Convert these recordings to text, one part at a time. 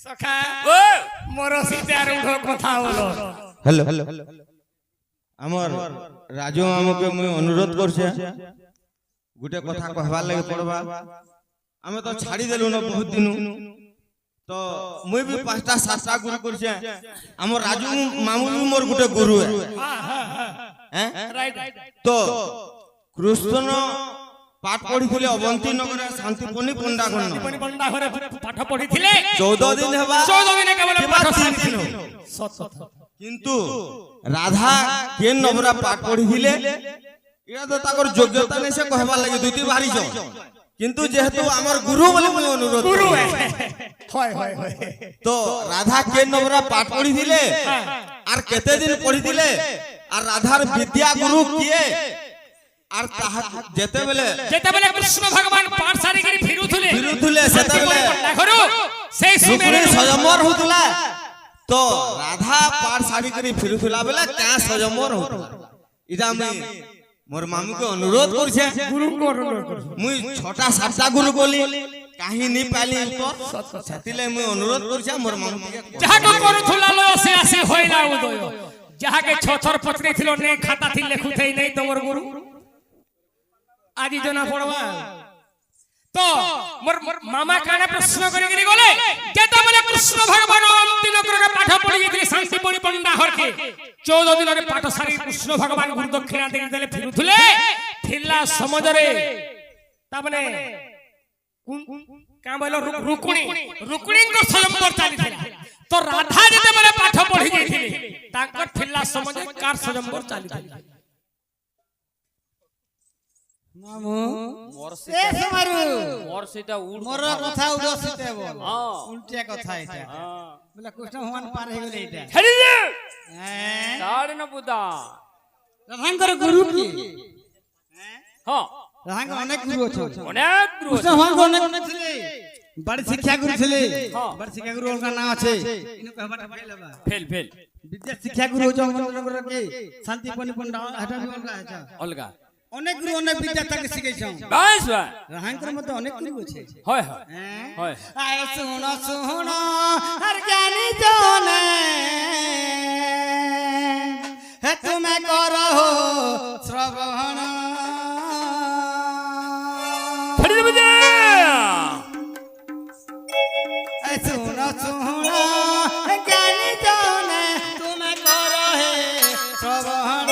সখা মোর সীতার উঠো কথা হলো। হ্যালো আমার রাজু মামুকে মুই অনুরোধ করছে গোটে কথা কহবার লাগে পড়বা। আমি তো ছাড়ি দেলু না বহুত দিন, তো মুই भी 5টা 7টা গুরু করছে। আমার রাজু মামু भी মোর গোটে গুরু হ্যাঁ রাইট। তো কৃষ্ণ পাঠ পড়িଥିଲେ অবন্তী নগরে শান্তিপনি পଣ୍ଡা গণ পণ্ডা ঘরে পাঠ পড়িଥିଲେ 14 দিন হেবা 14 দিনে কেবল পাঠ সারি কিন্তু রাধা কেন নবরা পাঠ পড়িছিলে এটা তো তাকর যোগ্যতা নাই সে কহবার লাগে দুইটি বাড়িছ। কিন্তু যেহেতু আমার গুরু বলে মুই অনুরোধ গুরু করি। হয় তো রাধা কেন নবরা পাঠ পড়িছিলে আর কেতে দিন পড়িছিলে আর রাধার বিদ্যা গুরু কিয়ে আর তাহা যেতেবেলে কৃষ্ণ ভগবান পাঠ সারি করে ফিরুথুলে সেতেবেলে দেখো সেই রুক্মিণী সময় স্বয়ম্বর হউতলা। তো রাধা পাঠ সারি করে ফিরুথুলা বেলা কা স্বয়ম্বর হউতলা। ইটা আমি মোর মামুকে অনুরোধ করছে গুরু মুই 6টা 7টা গুরু বলি কাহিনী পাইলি তো সেতিলে মুই অনুরোধ করছে মোর মামুকে যাহাকে করুথুলা লো সে আসে হইলা উদয়, যাহাকে ছথর পত্রে ছিল নে খাতা থি লেখুথেই নাই তোমার গুরু আজি জনা পড়বা। তো মোর মামা কানে প্রশ্ন করে গিরি গলে যেটা বলে কৃষ্ণ ভগবান অন্তিম নগরে পাঠ পড়ি গিয়ে শান্তিপনি পণ্ডা হরকে 14 দিনের পাঠ সারি কৃষ্ণ ভগবান গুরু দক্ষিণা দিয়ে দিলে ফিরুথুলে ফিরলা সমাজরে তা মানে কা বলো রুকুণীଙ୍କ স্বয়ম্বর চালিଥିଲା। তো রাধা যেতে বলে পাঠ পড়ি গিয়েছিলে তাঙ্কর ফিরলা সমাজে কার স্বয়ম্বর চালিଥିଲା। মামু মোর এ সমারু মোর সেটা উড় মোর কথা উড়ো সিতে বল উল্টা কথা এটা বলে কৃষ্ণ ভগবান পার হয়ে গেলে এটা হেরি রে হ্যাঁ তাড় না বুদা রাধাঙ্কর গুরু কি হ্যাঁ রাধাঙ্কর অনেক গুরু আছে, অনেক গুরু কৃষ্ণ ভগবান অনেক ছিলে বড় শিক্ষা গুরু ছিলে। বড় শিক্ষা গুরু ওর নাম আছে ইনু কহবাটা ফেলবা ফেল বিদ্যা শিক্ষা গুরু হচ্ছে মন্ত্রনগর কে শান্তিপনি পণ্ডা এটা भी অলগা আছে। অলগা অনেক গুরু অনেক বিদ্যা তাকে শিখাইছাও। বাস বা রাধাঙ্কর মধ্যে অনেক গুরু আছে। হয় হ্যাঁ হয় আয় শুনো শুনো হর জ্ঞানী জনে হে তুমি করো শ্রবণ। হেরি রে বুদা আয় শুনো শুনো জ্ঞানী জনে তুমি করো হে শ্রবণ।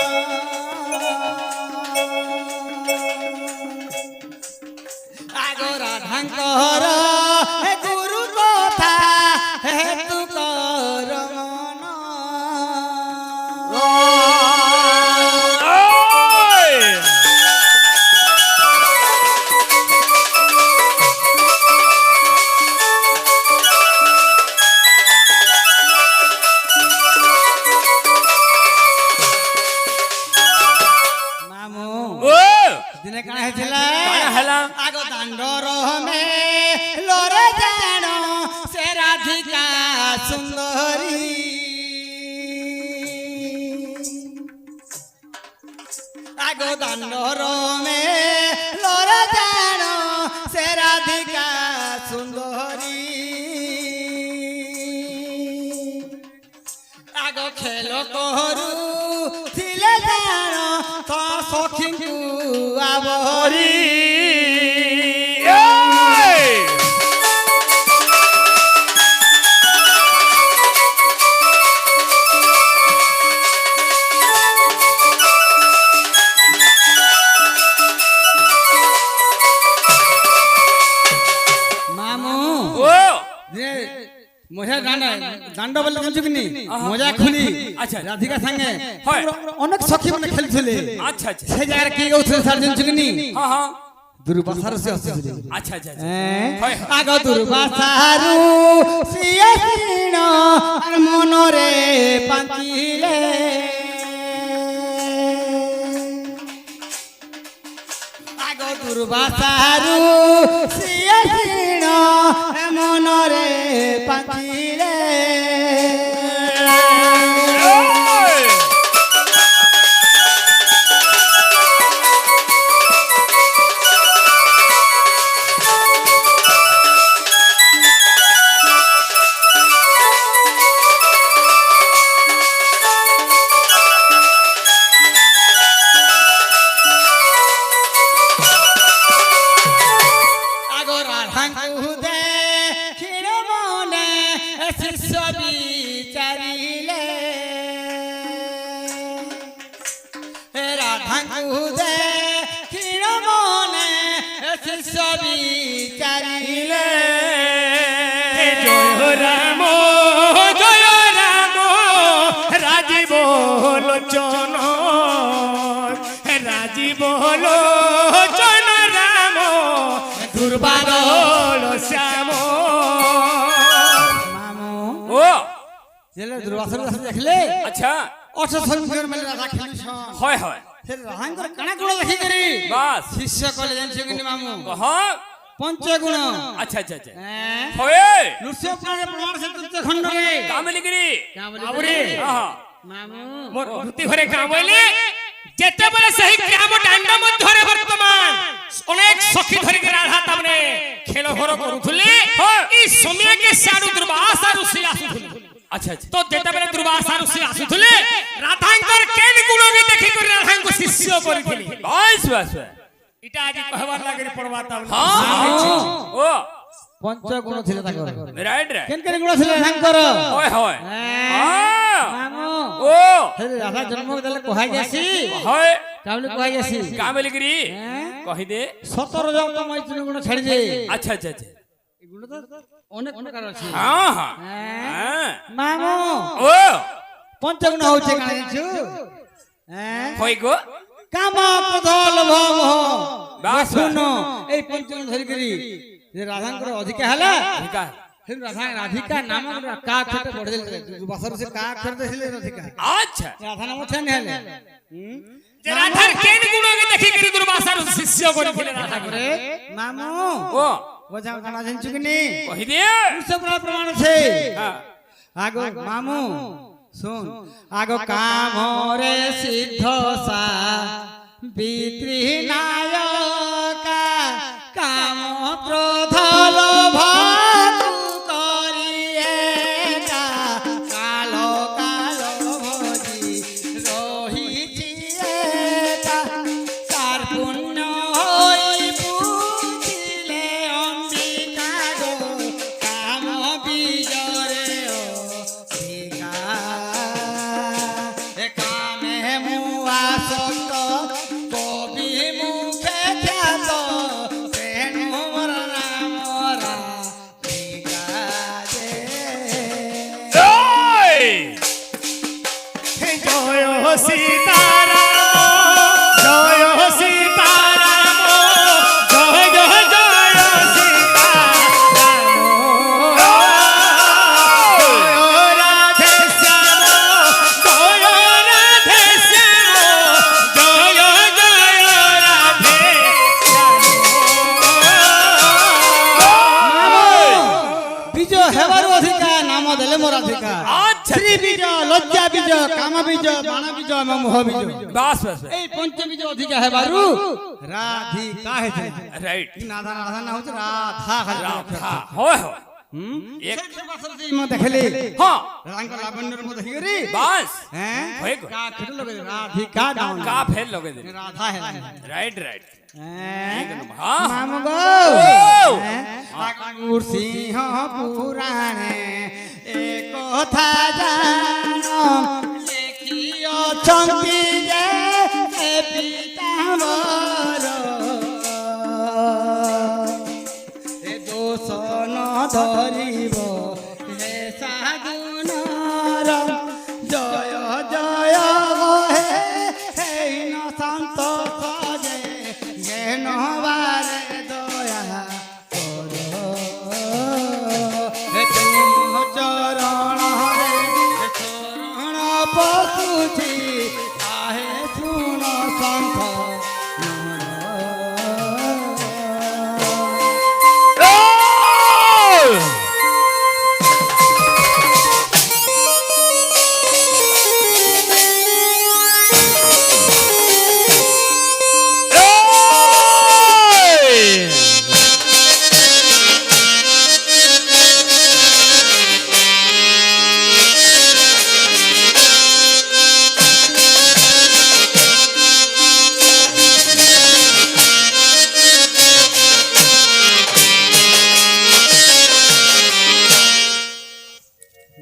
আগো রাধাঙ্কর হে গুরু কথা হে তু কর মন। মামু ও দিনে কাଣା হয়েছিল কাଣା হেলা আগ দাଣ୍ଡর মে লরে জাণ সে রাধিকা সুন্দরী। আগ দাণ্ডর মে লরে জাণ সে রাধিকা সুন্দরী। আগ খেল করু ছিলে জাণ তো সখীଙ୍କୁ আবরি। মামু ও যে মজা দাণ্ড বলে জানছো কি নি মজা খুলি আচ্ছা। রাধিকা সঙ্গে হয়। অনেক সখী মানে খেলছিলে। আচ্ছা আচ্ছা সেই জায়গায় কি গৌথলে সার জানছো কি নি হ্যাঁ দুর্বাসার সে আসছিল। আচ্ছা আচ্ছা হ্যাঁ আগ দুর্বাসারু সিয়ে সিণ আর মনরে পাঁচিলে। আগ দুর্বাসারু সিয়ে সিণ মনরে পাঁচিলে। বিচারিলে রাধাଙ୍କୁ ଦେଖିଣ মনে শিষ্য বিচারিলে জয় রাম রাজীব লোচন রাজীব লোচন রাম দুর্বাদল শ্যাম ও জেলে দুর্বাসর দাস দেখলে আচ্ছা 800 মেলে রাধা খেলিছন হয় হয় সে রাধাঙ্কর কানা গুণ দেখি করি বাস শিষ্য কলে জানছো কিন্তু মামু কহ পঞ্চগুণ আচ্ছা আচ্ছা আচ্ছা হ্যাঁ হয় নৃসিংহপুরের প্রমাণ সে খণ্ডরে কামলিগিরি বাবুরে আহা মামু মোর ধুতি ঘরে কাম হইলে যেতেবেলে সেই গ্রাম দাণ্ড মধ্যরে বর্তমান অনেক সখী ধরিকে রাধা তামনে খেল ঘর করুথলে এই সময়কে সাড়ু দুর্বাসা ঋষি আসুথলে আচ্ছা আচ্ছা তো যেতেবেলে দুর্বাসা ঋষি আসুথলে রাধাঙ্কর কেন গুণকে দেখি করে রাধাঙ্ক শিষ্য করিথিলে বাস বাস এটা আজ কহবার লাগি পড়বা তামনে হ্যাঁ ও পঞ্চগুণ ছিল তাকর রাইট রাইট কেন কেন গুণ ছিল রাধাঙ্কর হয় হয় হ্যাঁ মামু ও হে রাধা জন্ম দেলে কোহাই যাসি হয় কাবলি কোহাই যাসি কামলিগিরি হ্যাঁ কহি দে 17 জন তো মৈত্রী গুণ ছাড়ি দে আচ্ছা আচ্ছা আচ্ছা এগুলো তো অনেক প্রকার আছে হ্যাঁ হ্যাঁ হ্যাঁ হ্যাঁ মামু ও পঞ্চগুণ হচ্ছে কানা জানছো হ্যাঁ হয় গো কাম ক্রোধ লোভ মোহ বাস শুনো এই পঞ্চগুণ ধরি করি যে রাধাঙ্কর অধিকা হেলা ঠিকা হে রাধা রাধিকা নাম কা ছোট বড় দিল বছর সে কা করে দিলে রাধিকা আচ্ছা রাধা নাম ছান হেলে যে রাধার কেন গুণকে দেখি করে দুর্বাসা ঋষি শিষ্য করিথিলে রাধা করে রে মামু ও বোঝা কানা জানছো কি নি কহি দে সব প্রমাণ আছে হ্যাঁ আগো মামু শুন আগো কামরে সিদ্ধ সা বিত্রি নায়কা কাম ক্রোধ লোভ করিয়ে কালো কালো ভজি রহিছি তার পুণ্য হই বুঝিলে অম্বিকা গো কাম বিজরে কামে মুয়া সত কবি মুখে খ্যাত তেণু মোর নাম রাধিকা ওই জয় সীতারাম জয় সীতারাম জয় জয় জয় সীতারাম জয় রাধে শ্যাম জয় রাধে শ্যাম জয় জয় রাধে বিজয় হেবার অধিকার নাম দেলে মোর অধিকার আচ্ছা শ্রী বিজয় লজ্জা বিজয় কাম বিজয় বাণ বিজয় এবং মোহ বিজয় বাস বাস এই পঞ্চ বিজয় অধিকার হেবারু রাধিকা হেছে রাইট নাধা নাধা না হচ্ছে রাধা রাধা হয় হয় এক দেখলে হ্যাঁ রাঙ্গ লাবণ্যর মধ্যে হিগরি বাস হ্যাঁ হয়ে গো কা খেলে লগে রাধিকা নাম কা ফেল লগে দে রাধা হে রাইট রাইট হ্যাঁ হ্যাঁ মামু গো ও ঠাকুর সিংহ পুরাণে এ কথা জানো লেখিও চম্পি যে এ পিতাম্বর এ দোষ ন ধরিব হে সাধুনর জয় জয় হে হেন শান্ত সজে জ্ঞান বারে দয়া কর হে তুম চরণ রে চরণ পশুছি আহে শুণ সন্ଥ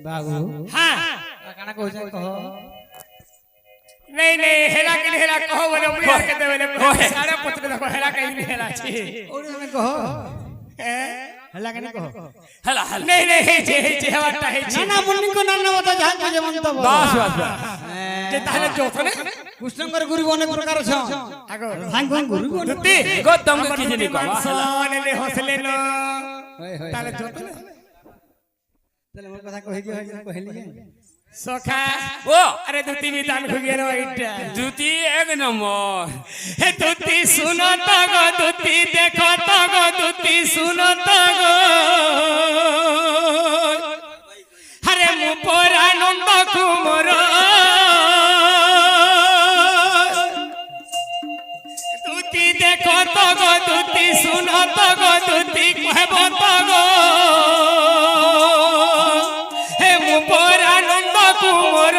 बाबू हाँ काना कहू कह नहीं नहीं हेला के हेला कहो बोले मुझे के देले सारे पुत्र देखो हेला के नहीं हेला छी और में कह हल्ला के कह हला हला नहीं नहीं हे जे हवाटा हे छी ना मुन्नी को नाना बता जहां के मन तो बस बस बस जे ताले जोथने कृष्णकर गुरु अनेक प्रकार छ आगो सांग गुरु दुत्ती गौतम के किछ नहीं कहा सोने ले हौसले न ताले जोथने चल मोर कथा कहि दियो कहली सोखा ओ अरे दुत्ती भी दान खुगिए नो इटा जूती एक नंबर हे दुत्ती सुनो तो गो दुत्ती देखो तो गो दुत्ती सुनो तो गो हरे मु पर आनंद कुमर दुत्ती देखो तो गो दुत्ती सुनो तो गो दुत्ती कहबो तो गो हे मु पर आनंद कुमर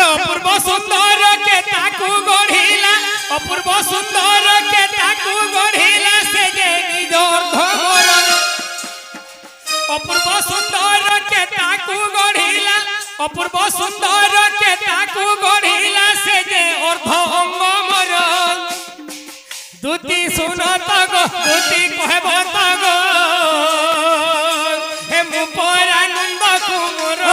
अपूर्व सुंदर के ताकू गढ़िला अपूर्व सुंदर के ताकू गढ़िला से जे निज अर्धमर अपूर्व सुंदर के ताकू गढ़िला अपूर्व सुंदर के ताकू गढ़िला से जे अर्ध अंग मर दुती सुन तगो दुती कहब तगो हे मु पर आनंद कुमर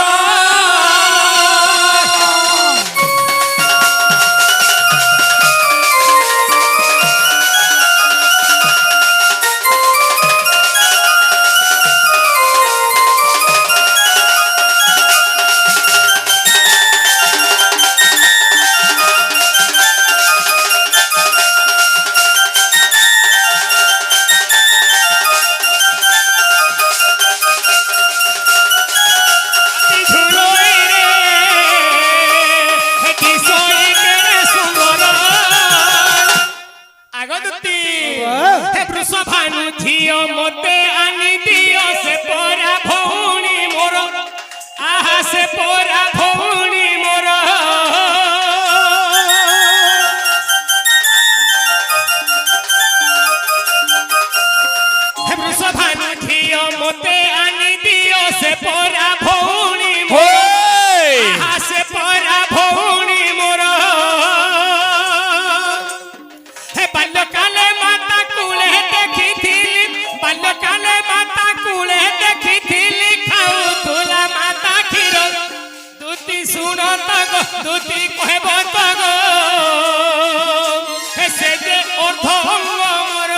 भानु झियो मते आनी दियो से पोरा भौणी मोर आहा से पोरा भौणी मोर हे वृष भानु झियो मते आनी दियो से पोरा भौणी मोर आहा से पोरा भौणी मोर हे बाल्यकाले माता कुले बाल्यकाले माता कुले देखिथिली खाउथुला माता क्षीर दुती सुन तगो दुती कहब तगो हे से जे अर्ध अंग मोर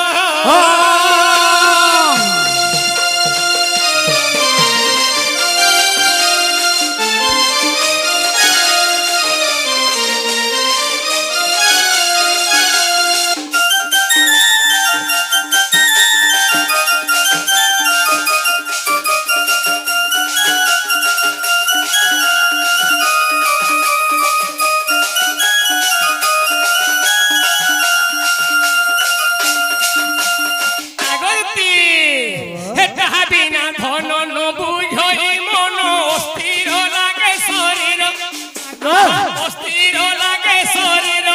धन न बुझई मन अस्थिर लागे शरीर अस्थिर लागे शरीर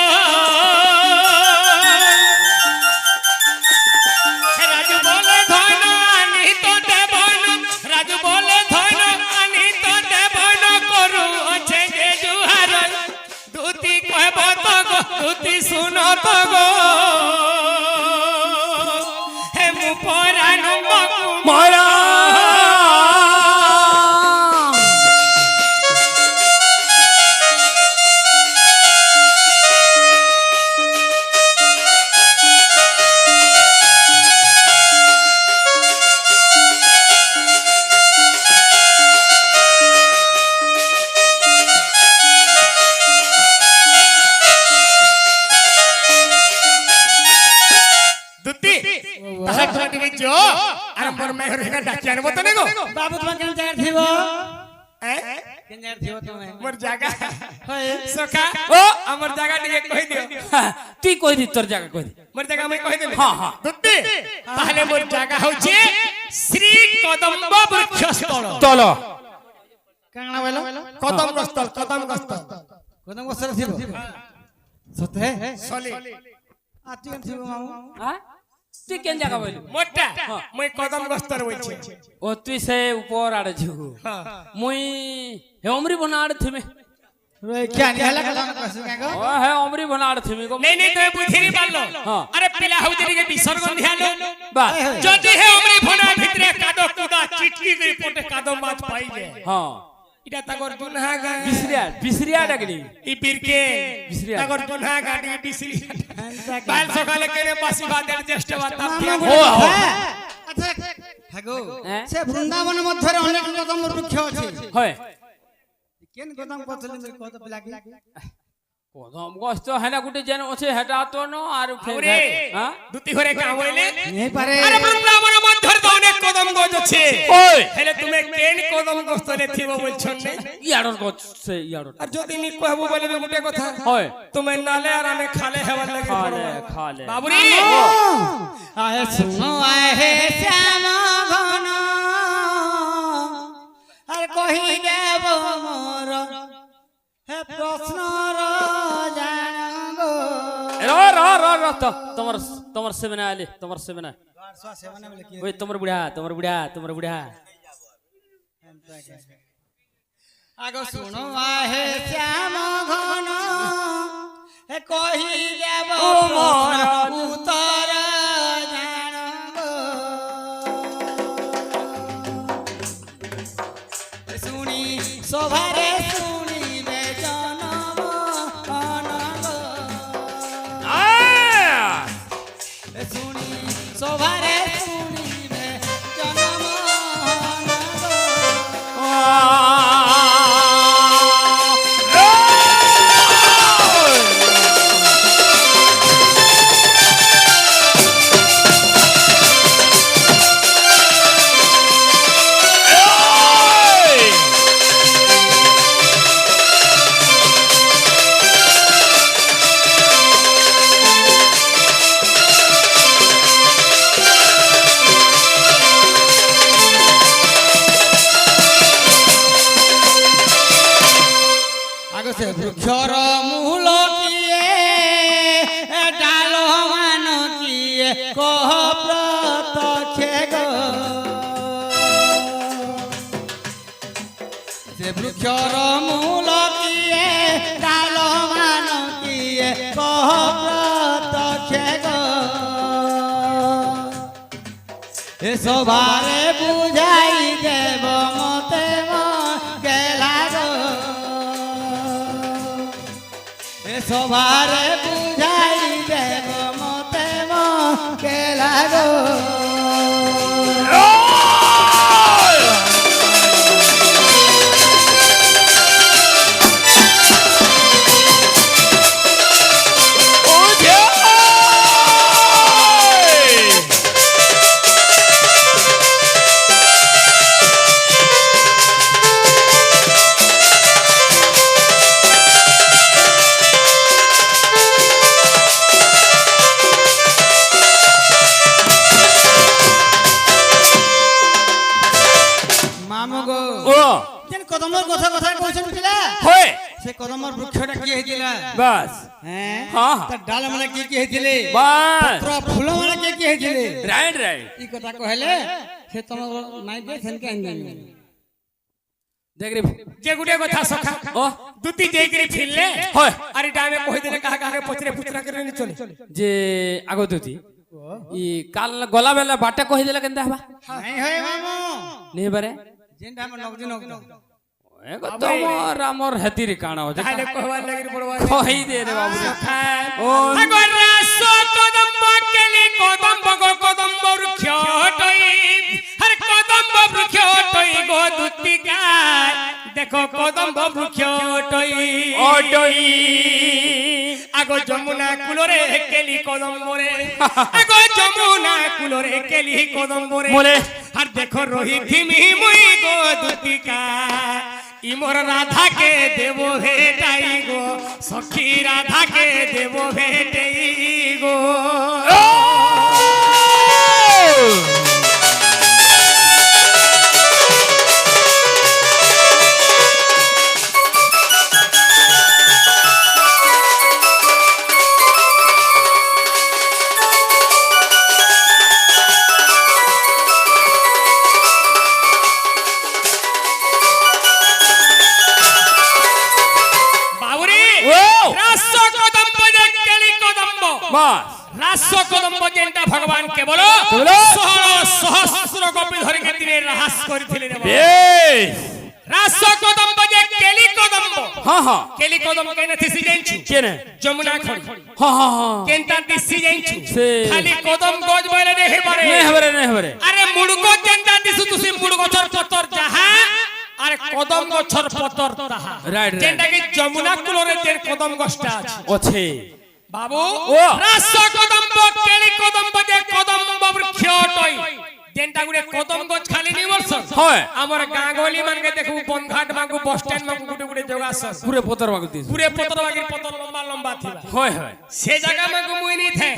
राजू बोले धन आनी तो देवन राजू बोले धन आनी तो देवन करू अच्छे जे जुहार दुती कहब तगो दुती सुन तगो हे मु पर आनंद माया जो आरंभ में रहेगा डाकिया ने बता नेगो बाबू तुम केन जगह थिबो हैं केन जगह थिबो तुमे मोर जागा होय सखा ओ हमर जागा टिके कहि दियो तू कहि दी तोर जगह कहि दी मोर जागा मैं कहि देबे हां हां दुत्ती पहले मोर जागा होचे श्री कदम्ब वृक्षस्थल तल कांगना बोलो कदम्ब स्थल कदम वस्त्र थिबो सते सली आती थिबो मामू हां তুই কেন জায়গা বলি মোটা মই কদম গস্তর বলছি ও তুই সে উপর আড়ে ঝু হ্যাঁ মুই হে অমরি বনা আড়ে থিমে क्या निहला कदम कसु केगो ও হে অমরি বনা আড়ে থিমে গো নেই নেই তুমি বুঝি নি পারলো হ্যাঁ। আরে পিলা হুজুরিকে বিসর্জন দিয়ালো বাস যদি হে অমরি ভনা ভিতরে কাদো কুদা চিটকি করে পটে কাদো মাছ পাইবে হ্যাঁ এটা তাগর গুনহা গা বিসরিয়া ডাকলি ই বীরকে বিসরিয়া। তাগর গুনহা গাড়ি বিসরিয়া কাল সকালে করে বাসি বাদের জ্যেষ্ঠ বাতা ও আচ্ছা হাগো হ্যাঁ? সে বৃন্দাবন মধ্যে অনেক কদম বৃক্ষ আছে হয় কেন কদম পছন্দ কত লাগি কদম গছ তো হেনা গুটে যেন আছে হেটা তো ন আর ওরে হ্যাঁ দুটি ঘরে কামড়িলে নেই পারে আরে বৃন্দাবন মধ্যে তো অনেক কদম গছ আছে ওই হেলে তুমি কেন কদম গস্তলে থিব বলছন নাই ইয়াড়র গছ সে ইয়াড়র আর যদি নি কহবো বলিবে গুটে কথা হয় তুমি নালে আর আমি খালে হেবার লাগে খালে খালে বাবুরি আয়ে শুনো আয়ে শ্যাম ঘন আর কহি দেব মোর হে প্রশ্নর জানগো র তো তোমার সেবেনা আলে তোমার সেবেনা ওই তোমার বুড়া আগো শুনো আহে শ্যাম ঘন হে কহি দেব মোর উত্তর জানগো শুনি সভারে শুনিবে জনম অনগো শুনি সভারে শুনিবে জনম অনগো আগো সে বৃক্ষর মূল কিয়ে ডাল মান কিয়ে কহ প্রত্যক্ষে গো সে বৃক্ষর মূল কিয়ে ডাল মান কিয়ে কহ প্রত্যক্ষে গো এ সভারে বুঝাই দেব মতে গেলা গো এ সভারে বুঝাই দেব মতে গেলা গো মামু গো ও যেন কদমর কথা কথা কইছেন পিলা হয় সে কদমর বৃক্ষটা কি হইছিলা বাস হ্যাঁ হ্যাঁ তার ডাল মানে কি হইছিলে বাস পত্র ফুল মানে কি হইছিলে রাইট এই কথা কইলে সে তোমার নাই দে সেনকে আইন দেনি দেখ রে যে গুটে কথা সখা ও দুটি যেই করে ফিরলে হয় আর এটা আমি কই দিলে কাহা কাহা পচরে পুচরা করে নি চলে যে আগতুতি ই কাল গলা বেলা বাটা কহি দেলা কেনতা হবা নাই হয় মামু নেই বারে যেনটা আমার নগদি নগদি এগো তোমার আমর হেতির কানা হচ্ছে তাহলে কহবার লাগি পড়বা কহি দে রে বাবু ও আগর রাস কদম বকেলি কদম বগ কদম বৃক্ষ টই হর কদম বৃক্ষ টই গো দুতিকায় দেখো কদম বৃক্ষ টই ওডই আগো যমুনা কুলরে কেলি কদম মোরে আগো যমুনা কুলরে কেলি কদম মোরে মোরে। আর দেখো রহি থিমি মুই গো দুতিকা ইমর রাধাকে দেব ভেটাই গো সখী রাধাকে দেব ভেটাই গো রাস কদম্ব যেটা ভগবান কেবল কেবল 16 গোপী ধরে দিনে রাস করিছিলেন রে বাবা। বেশ রাস কদম্ব যে কেলি কদম্ব হ্যাঁ হ্যাঁ কেলি কদম্ব কেনে থিসি জানছু কেনে যমুনা খড়ি হ্যাঁ হ্যাঁ হ্যাঁ কেনটা দিসি জানছু সে খালি কদম গজ বলে নে হেবারে নেই হবরে আরে মুড়গ যেটা দিসু তুসি মুড়গ গছর পতর যাহা আরে কদম গছর পতর তাহা রাইট যেটা কি যমুনা কুলরে যে কদম গছটা আছে আছে বাবু ও। রাস কদম্ব কেলি কদম্ব যে কদম্ব বৃক্ষ টই যেটা গুড়ে কদম গছ খালি নি বলছ হয় আমার গাঁ গলি মানকে দেখু বনঘাট মাগু বস স্ট্যান্ড মাগু গুটে গুটে যোগাসন পুরে পতর বাগু দিস পুরে পতর বাগির পতর লম্বা লম্বা থিবা হয় হয় সে জায়গা মাগু মুই নি থে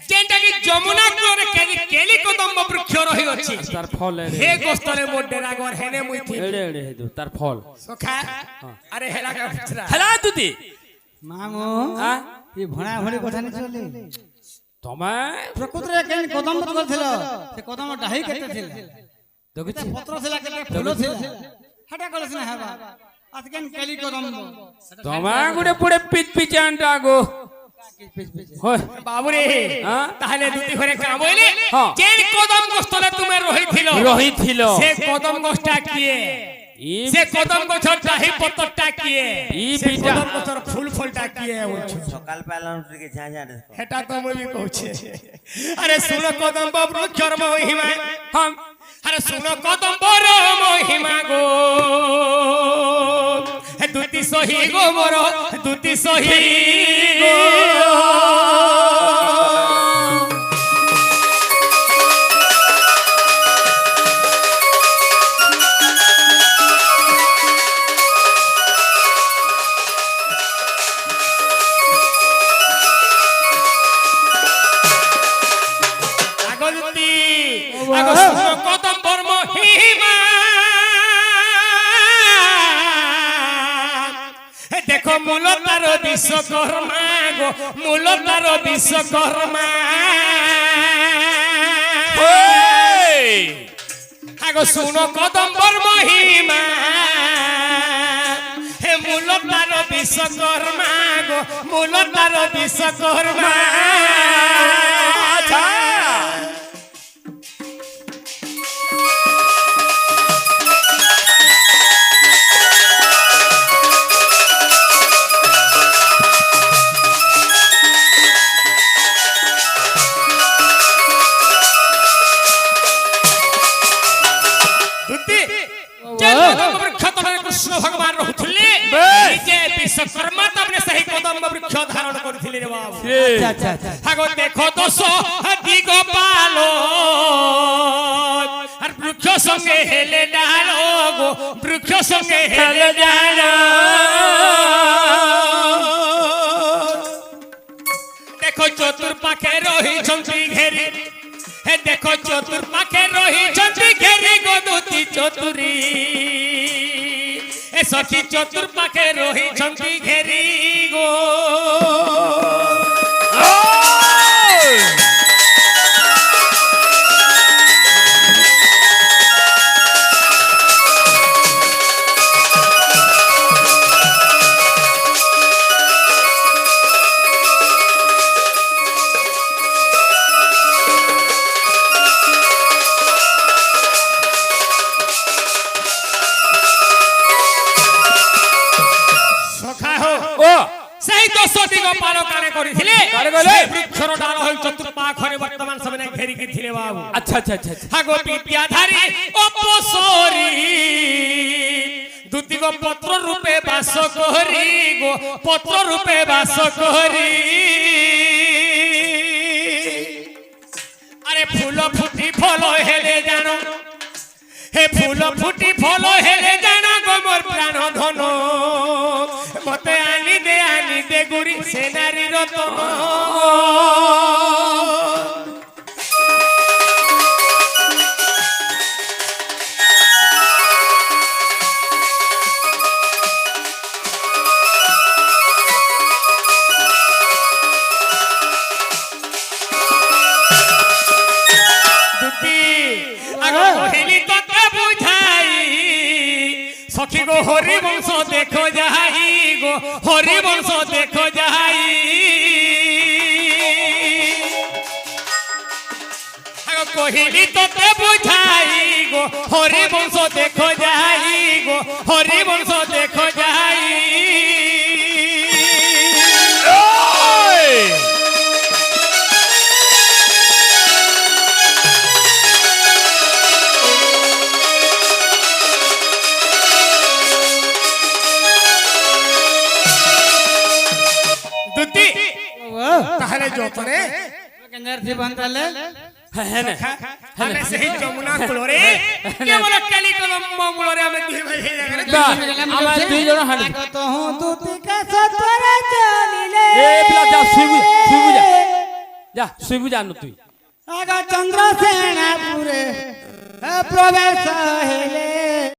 যেটা কি যমুনা কুলরে কেলি কদম্ব বৃক্ষ রহি আছে তার ফল হে গোস্তরে মোর ডেরা ঘর হেনে মুই থি এড়ে এড়ে হেদু তার ফল সখা আরে হেলা কা পুছরা হেলা তুতি মামু হ্যাঁ এই ভଣା ভଣି কথা নি চলে তোমা প্রকৃতরে কেন কদম পত্র ছিল সে কদম ডাহি কেতে ছিল দেখছি পত্র ছিল কেতে ফুল ছিল হাটা কলস না হেবা আজ কেন কেলি কদম তোমা গুড়ে পুরে পিচ পিচান্টা গো হয় বাবুরে হ্যাঁ? তাহলে দুটি ঘরে কাম হইলে হ্যাঁ। যে কদম গোস্তলে তুমি রহিছিল রহিছিল সে কদম গোছটা কিয়ে ই সে কদম গোছর ডাহি পত্রটা কিয়ে ই সে বিটা। কদম গোছর ফুল ফলটা কিয়ে বলছো সকাল বেলা উঠে ঝাঁঝা এটা তো মই কইছে আরে শুনো কদম বৃক্ষর মহিমা হাম আরে শুনো কদম বড় মহিমা গো হে দুতি সহি গো মোর দুতি সহি গো আগলতি আগ শুনো কদম বড় মহিমা হে দেখো মূল তার বিশ্বকর্মা গো মূল তার বিশ্বকর্মা আগো শুনো কদম বড় মহিমা হে মূল তার বিশ্বকর্মা গো মূল তার বিশ্বকর্মা আচ্ছা দুতি যে কদম বৃক্ষ তলে কৃষ্ণ ভগবান রহুଥିଲେ নিজে বিশ্বকর্মা তবে সেই কদম বৃক্ষ ধারণ করিଥିଲେ রে বাবু আচ্ছা আচ্ছা আচ্ছা আগো দেখো দোষ দিগ পালো আর বৃক্ষ সঙ্গে হেলে ডালো গো বৃক্ষ সঙ্গে হেলে ডালো দেখো চতুর্পাখে রহিছন্তি ঘেরি হে দেখো চতুর্পাখে রহিছন্তি ঘেরি গো দুতি চতুরি এ সখী চতুর্পাখে রহিছন্তি ঘেরি গো সখা হো ও সেই দশ দিগ পাল কানে করিছিলে কানে করিলে? সেই বৃক্ষর ডাল হল চতুর্পাখরে বর্তমান সবনে ঘেরিকি ছিলে বাবু আচ্ছা আচ্ছা আচ্ছা আচ্ছা। হাগো বিদ্যাধারী অপসরি দুতিগ পত্র রূপে বাস করি গো পত্র রূপে বাস করি আরে ফুল ফুটি ফল হেলে জানো হে ফুল ফুটি ফল হেলে জানো গো মোর প্রাণ ধন মতে আনি দে গুরি সে নারী রতন দুটি আগ কহিলি তোকে বুঝাই সখী গো হরি বংশ দেখো যাই গো হরি বংশ দেখো যাই কহিলি তোতে বুঝাই গো হরি বংশ দেখো যাই গো হরি বংশ দেখো যাই দুতি তাহলে যতনে কেন্দ্র থি বন্তালে হ্যাঁ না ଆମେ ସେହି ଯମୁନା କୂଳରେ କେବଳ କାଲି କଲମ୍ବ ମୂଳରେ ଆମେ ଦୁଇ ଭାଇ ଜାଗାରେ আমার দুই জন হাঁড়ি তো হুঁ দুতিকা সতরে চলিলে এ পিলা যা শুইবু যা শুইবু জানো তুই আগ চন্দ্রসেনাপুরে প্রবেশ হেলে